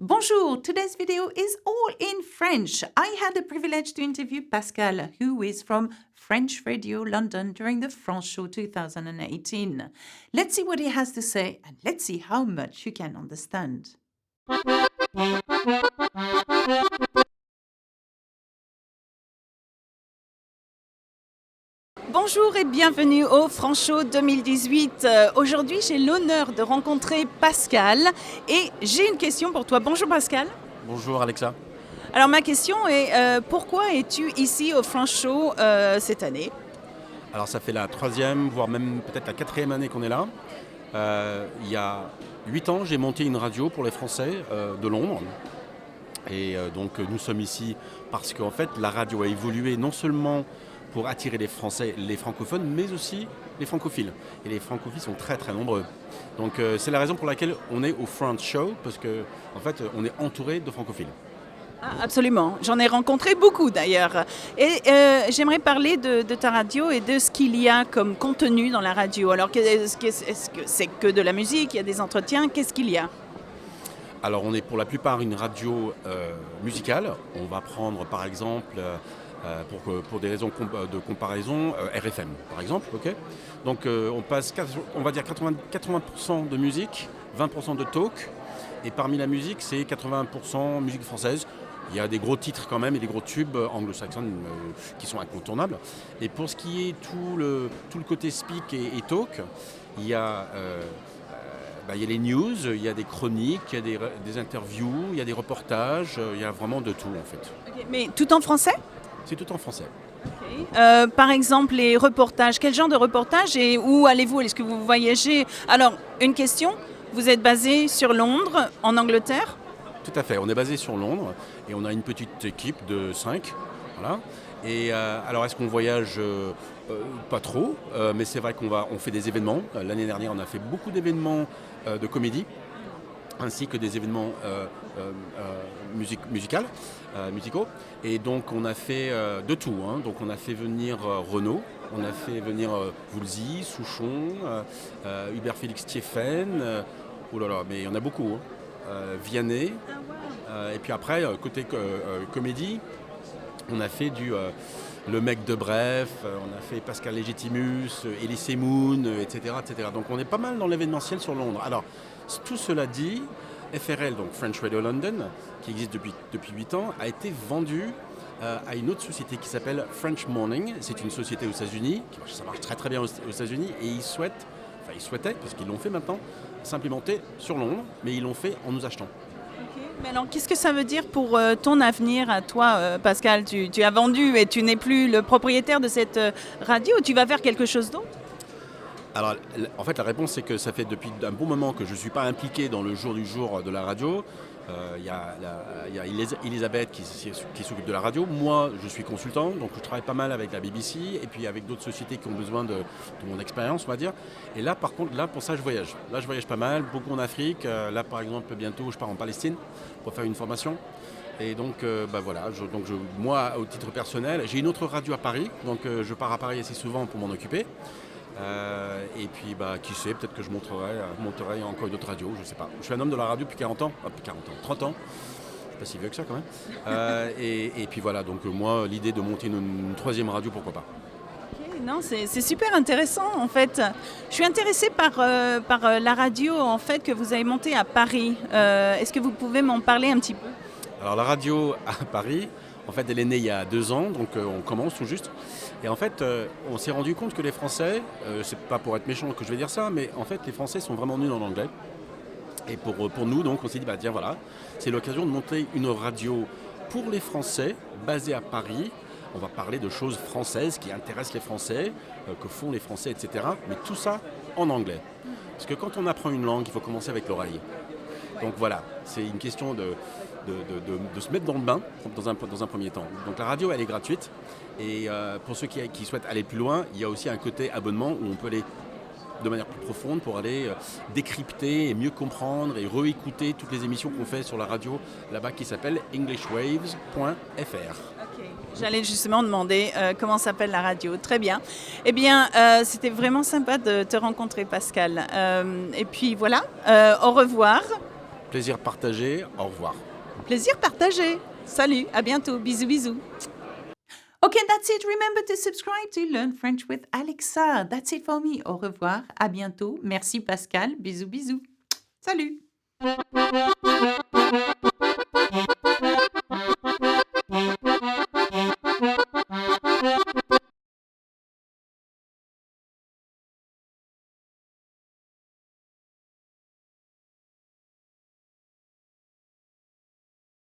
Bonjour, today's video is all in French. I had the privilege to interview Pascal, who is from French Radio London during the France Show 2018. Let's see what he has to say and let's see how much you can understand. Bonjour et bienvenue au France Show 2018. Aujourd'hui, j'ai l'honneur de rencontrer Pascal et j'ai une question pour toi. Bonjour Pascal. Bonjour Alexa. Alors ma question est, pourquoi es-tu ici au France Show cette année ? Alors ça fait la 3e, voire même peut-être la 4e année qu'on est là. Il y a 8 ans, j'ai monté une radio pour les Français de Londres. Et donc nous sommes ici parce qu'en fait la radio a évolué non seulement pour attirer les Français, les francophones, mais aussi les francophiles. Et les francophiles sont très très nombreux. Donc c'est la raison pour laquelle on est au France Show, parce qu'en fait on est entouré de francophiles. Ah, absolument, j'en ai rencontré beaucoup d'ailleurs. Et j'aimerais parler de ta radio et de ce qu'il y a comme contenu dans la radio. Alors est-ce que c'est que de la musique, il y a des entretiens, qu'est-ce qu'il y a ? Alors on est pour la plupart une radio musicale. On va prendre par exemple, pour des raisons de comparaison, RFM par exemple. Okay, donc on passe, on va dire 80% de musique, 20% de talk. Et parmi la musique, c'est 80% musique française. Il y a des gros titres quand même et des gros tubes anglo-saxons qui sont incontournables. Et pour ce qui est tout le côté speak et talk, il y a les news, il y a des chroniques, il y a des interviews, il y a des reportages, il y a vraiment de tout en fait. Okay, mais tout en français ? C'est tout en français. Okay. Par exemple, les reportages, quel genre de reportages et où allez-vous ? Est-ce que vous voyagez ? Alors, une question, vous êtes basé sur Londres, en Angleterre ? Tout à fait, on est basé sur Londres et on a une petite équipe de 5. Voilà. Et alors est-ce qu'on voyage pas trop, mais c'est vrai on fait des événements. L'année dernière, on a fait beaucoup d'événements de comédie, ainsi que des événements musicaux. Et donc on a fait de tout. Hein. Donc on a fait venir Renaud, on a fait venir Woolsey, Souchon, Hubert Félix Thieffen, oh là là, mais il y en a beaucoup. Hein. Vianney. Et puis après, côté comédie, on a fait le mec de Bref, on a fait Pascal Légitimus, Elise Moon, etc., etc. Donc on est pas mal dans l'événementiel sur Londres. Alors, tout cela dit, FRL, donc French Radio London, qui existe depuis 8 ans, a été vendu à une autre société qui s'appelle French Morning. C'est une société aux États-Unis, ça marche très très bien aux États-Unis, et ils souhaitaient, parce qu'ils l'ont fait maintenant, s'implémenter sur Londres, mais ils l'ont fait en nous achetant. Okay. Mais alors, qu'est-ce que ça veut dire pour ton avenir à toi, Pascal ? Tu as vendu et tu n'es plus le propriétaire de cette radio, ou tu vas faire quelque chose d'autre ? Alors, en fait, la réponse, c'est que ça fait depuis un bon moment que je ne suis pas impliqué dans le jour du jour de la radio. Il y a Elisabeth qui s'occupe de la radio. Moi, je suis consultant, donc je travaille pas mal avec la BBC et puis avec d'autres sociétés qui ont besoin de mon expérience, on va dire. Et là, par contre, pour ça, je voyage. Là, je voyage pas mal, beaucoup en Afrique. Là, par exemple, bientôt, je pars en Palestine pour faire une formation. Et donc, voilà. Moi, au titre personnel, j'ai une autre radio à Paris, donc je pars à Paris assez souvent pour m'en occuper. Et puis qui sait, peut-être que je monterai encore une autre radio, je sais pas. Je suis un homme de la radio depuis 30 ans, je suis pas si vieux que ça quand même. Et puis voilà, donc moi l'idée de monter une 3e radio, pourquoi pas. Okay, non, c'est super intéressant en fait. Je suis intéressée par la radio en fait que vous avez montée à Paris. Est-ce que vous pouvez m'en parler un petit peu ? Alors la radio à Paris, en fait elle est née il y a 2 ans, donc on commence tout juste. Et en fait, on s'est rendu compte que les Français, c'est pas pour être méchant que je vais dire ça, mais en fait, les Français sont vraiment nuls en anglais. Et pour nous, donc, on s'est dit, tiens, voilà, c'est l'occasion de monter une radio pour les Français, basée à Paris. On va parler de choses françaises qui intéressent les Français, que font les Français, etc. Mais tout ça en anglais. Parce que quand on apprend une langue, il faut commencer avec l'oreille. Donc voilà, c'est une question de se mettre dans le bain dans un premier temps. Donc la radio, elle est gratuite. Et pour ceux qui souhaitent aller plus loin, il y a aussi un côté abonnement où on peut aller de manière plus profonde pour aller décrypter et mieux comprendre et réécouter toutes les émissions qu'on fait sur la radio là-bas qui s'appelle englishwaves.fr. Okay. J'allais justement demander comment s'appelle la radio. Très bien. Eh bien, c'était vraiment sympa de te rencontrer, Pascal. Et puis voilà, au revoir. Plaisir partagé. Au revoir. Plaisir partagé. Salut, à bientôt. Bisous, bisous. Okay, that's it. Remember to subscribe to Learn French with Alexa. That's it for me. Au revoir, à bientôt. Merci Pascal. Bisous, bisous. Salut.